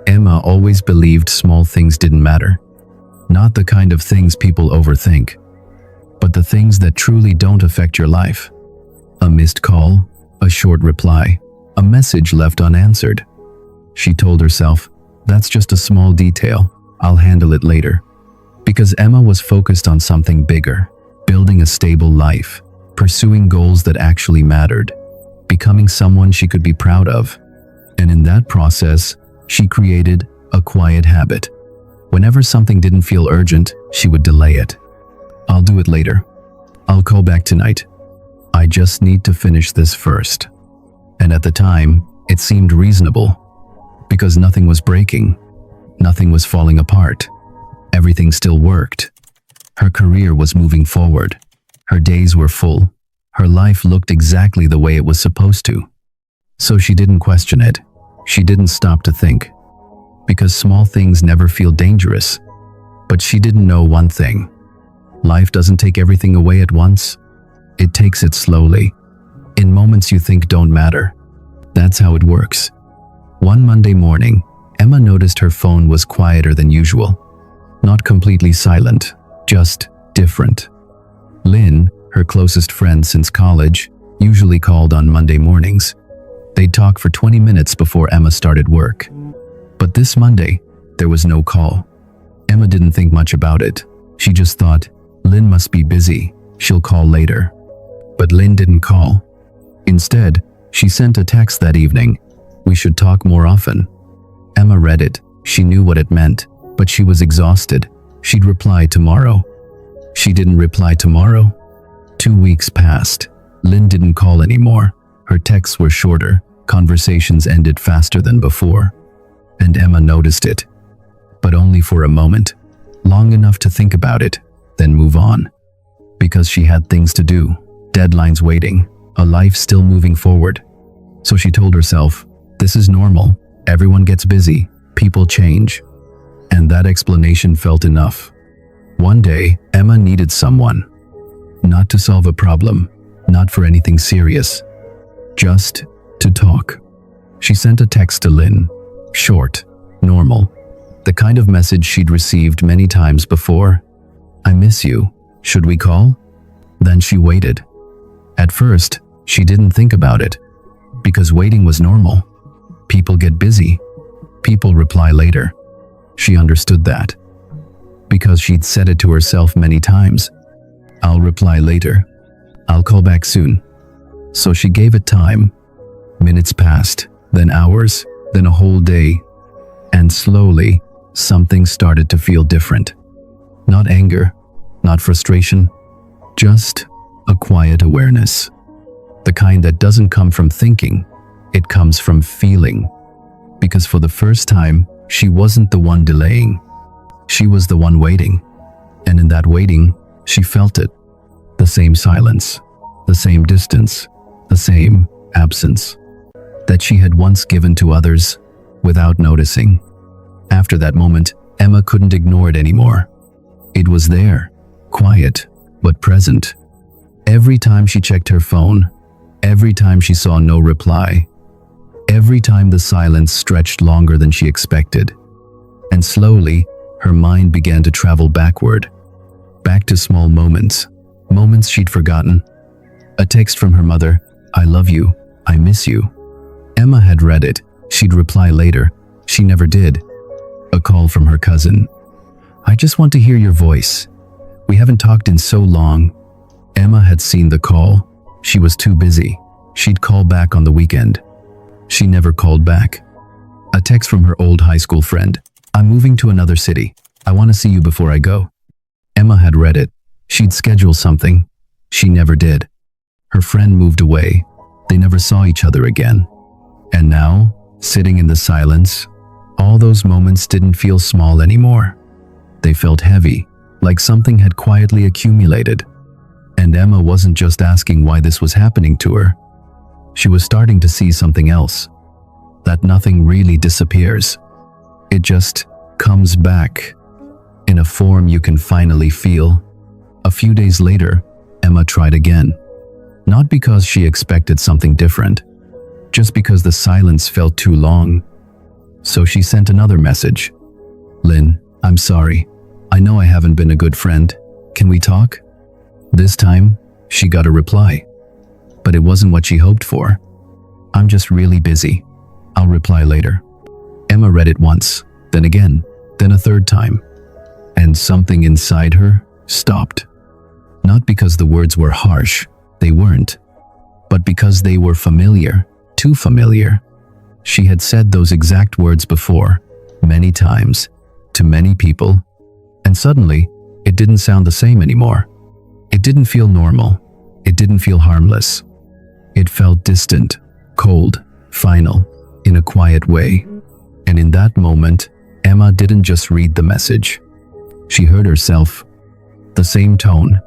Emma always believed small things didn't matter. Not the kind of things people overthink, but the things that truly don't affect your life. A missed call, a short reply, a message left unanswered. She told herself, that's just a small detail, I'll handle it later. Because Emma was focused on something bigger, building a stable life, pursuing goals that actually mattered, becoming someone she could be proud of. And in that process, she created a quiet habit. Whenever something didn't feel urgent, she would delay it. I'll do it later. I'll call back tonight. I just need to finish this first. And at the time, it seemed reasonable. Because nothing was breaking. Nothing was falling apart. Everything still worked. Her career was moving forward. Her days were full. Her life looked exactly the way it was supposed to. So she didn't question it. She didn't stop to think. Because small things never feel dangerous. But she didn't know one thing. Life doesn't take everything away at once. It takes it slowly. In moments you think don't matter. That's how it works. One Monday morning, Emma noticed her phone was quieter than usual. Not completely silent, just different. Lynn, her closest friend since college, usually called on Monday mornings. They'd talk for 20 minutes before Emma started work. But this Monday, there was no call. Emma didn't think much about it. She just thought, Lynn must be busy, she'll call later. But Lynn didn't call. Instead, she sent a text that evening, we should talk more often. Emma read it. She knew what it meant, but she was exhausted. She'd reply tomorrow. She didn't reply tomorrow. 2 weeks passed. Lynn didn't call anymore. Her texts were shorter. Conversations ended faster than before. And Emma noticed it. But only for a moment. Long enough to think about it, then move on. Because she had things to do, deadlines waiting, a life still moving forward. So she told herself, this is normal. Everyone gets busy. People change. And that explanation felt enough. One day, Emma needed someone. Not to solve a problem, not for anything serious. Just to talk. She sent a text to Lynn. Short, normal. The kind of message she'd received many times before. I miss you. Should we call? Then she waited. At first, she didn't think about it. Because waiting was normal. People get busy. People reply later. She understood that. Because she'd said it to herself many times. I'll reply later. I'll call back soon. So she gave it time. Minutes passed, then hours, then a whole day. And slowly, something started to feel different. Not anger, not frustration, just a quiet awareness. The kind that doesn't come from thinking, it comes from feeling. Because for the first time, she wasn't the one delaying. She was the one waiting. And in that waiting, she felt it. The same silence, the same distance, the same absence that she had once given to others without noticing. After that moment, Emma couldn't ignore it anymore. It was there, quiet, but present. Every time she checked her phone, every time she saw no reply, every time the silence stretched longer than she expected. And slowly, her mind began to travel backward, back to small moments, moments she'd forgotten. A text from her mother, I love you, I miss you. Emma had read it. She'd reply later. She never did. A call from her cousin. I just want to hear your voice. We haven't talked in so long. Emma had seen the call. She was too busy. She'd call back on the weekend. She never called back. A text from her old high school friend. I'm moving to another city. I want to see you before I go. Emma had read it. She'd schedule something. She never did. Her friend moved away. They never saw each other again. And now, sitting in the silence, all those moments didn't feel small anymore. They felt heavy, like something had quietly accumulated. And Emma wasn't just asking why this was happening to her. She was starting to see something else. That nothing really disappears. It just comes back in a form you can finally feel. A few days later, Emma tried again. Not because she expected something different, just because the silence felt too long. So she sent another message. "Lynn, I'm sorry. I know I haven't been a good friend. Can we talk?" This time, she got a reply. But it wasn't what she hoped for. "I'm just really busy. I'll reply later." Emma read it once, then again, then a third time. And something inside her stopped. Not because the words were harsh, they weren't. But because they were familiar, too familiar. She had said those exact words before, many times, to many people. And suddenly, it didn't sound the same anymore. It didn't feel normal. It didn't feel harmless. It felt distant, cold, final, in a quiet way. And in that moment, Emma didn't just read the message. She heard herself. The same tone,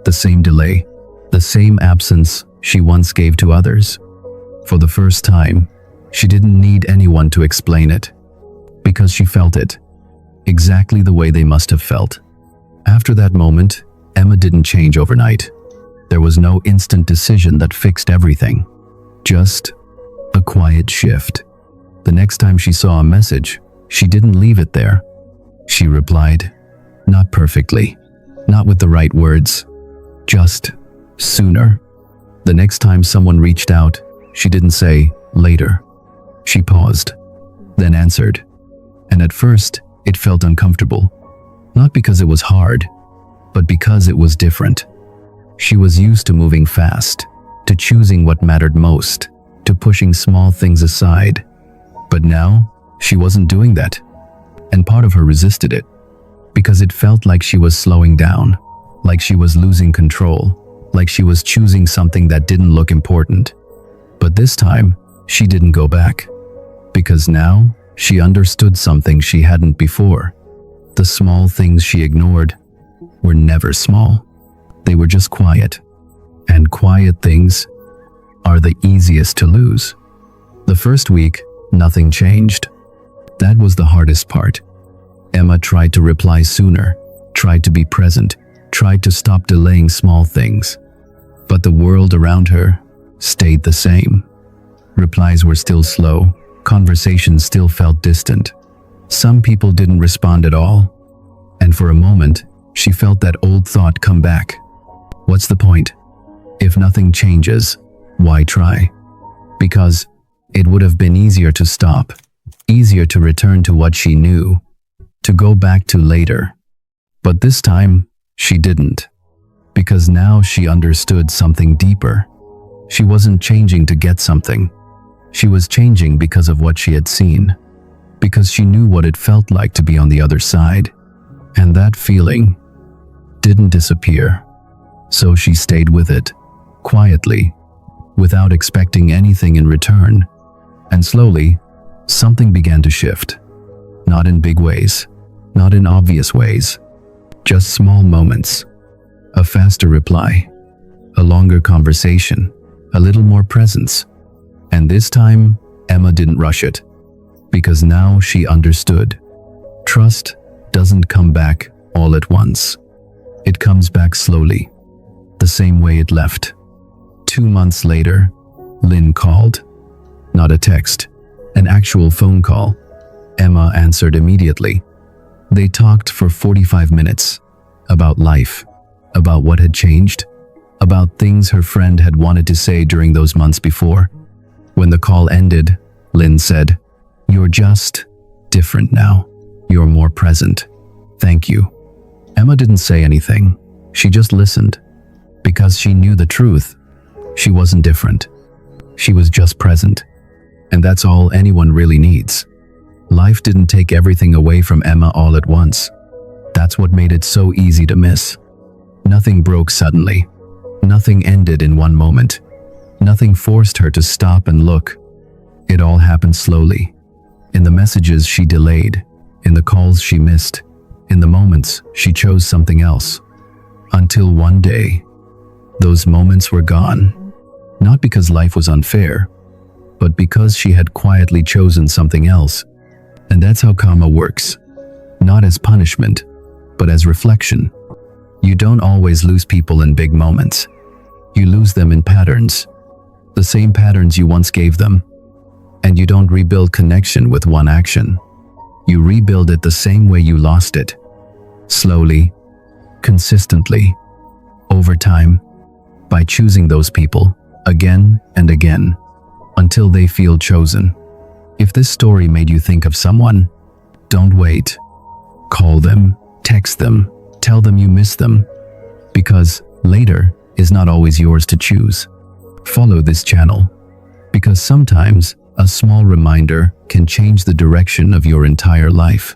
the same delay, the same absence she once gave to others. For the first time, she didn't need anyone to explain it, because she felt it, exactly the way they must have felt. After that moment, Emma didn't change overnight. There was no instant decision that fixed everything. Just a quiet shift. The next time she saw a message, she didn't leave it there. She replied, not perfectly, not with the right words, just sooner. The next time someone reached out, she didn't say later. She paused, then answered. And at first, it felt uncomfortable. Not because it was hard, but because it was different. She was used to moving fast, to choosing what mattered most, to pushing small things aside. But now, she wasn't doing that. And part of her resisted it, because it felt like she was slowing down, like she was losing control, like she was choosing something that didn't look important. But this time, she didn't go back, because now she understood something she hadn't before. The small things she ignored were never small. They were just quiet. And quiet things are the easiest to lose. The first week, nothing changed. That was the hardest part. Emma tried to reply sooner, tried to be present, tried to stop delaying small things. But the world around her stayed the same. Replies were still slow, conversations still felt distant. Some people didn't respond at all. And for a moment, she felt that old thought come back. What's the point? If nothing changes, why try? Because it would have been easier to stop, easier to return to what she knew, to go back to later. But this time, she didn't. Because now she understood something deeper. She wasn't changing to get something. She was changing because of what she had seen. Because she knew what it felt like to be on the other side. And that feeling didn't disappear. So she stayed with it, quietly, without expecting anything in return. And slowly, something began to shift. Not in big ways, not in obvious ways, just small moments. A faster reply, a longer conversation, a little more presence. And this time, Emma didn't rush it, because now she understood. Trust doesn't come back all at once. It comes back slowly, the same way it left. 2 months later, Lynn called. Not a text, an actual phone call. Emma answered immediately. They talked for 45 minutes, about life, about what had changed, about things her friend had wanted to say during those months before. When the call ended, Lynn said, "You're just different now. You're more present. Thank you." Emma didn't say anything. She just listened, because she knew the truth. She wasn't different. She was just present. And that's all anyone really needs. Life didn't take everything away from Emma all at once. That's what made it so easy to miss. Nothing broke suddenly. Nothing ended in one moment. Nothing forced her to stop and look. It all happened slowly. In the messages she delayed, in the calls she missed, in the moments she chose something else. Until one day, those moments were gone. Not because life was unfair, but because she had quietly chosen something else. And that's how karma works. Not as punishment, but as reflection. You don't always lose people in big moments. You lose them in patterns. The same patterns you once gave them. And you don't rebuild connection with one action. You rebuild it the same way you lost it. Slowly, consistently, over time, by choosing those people again and again until they feel chosen. If this story made you think of someone, don't wait. Call them, text them, tell them you miss them, because later is not always yours to choose. Follow this channel, because sometimes a small reminder can change the direction of your entire life.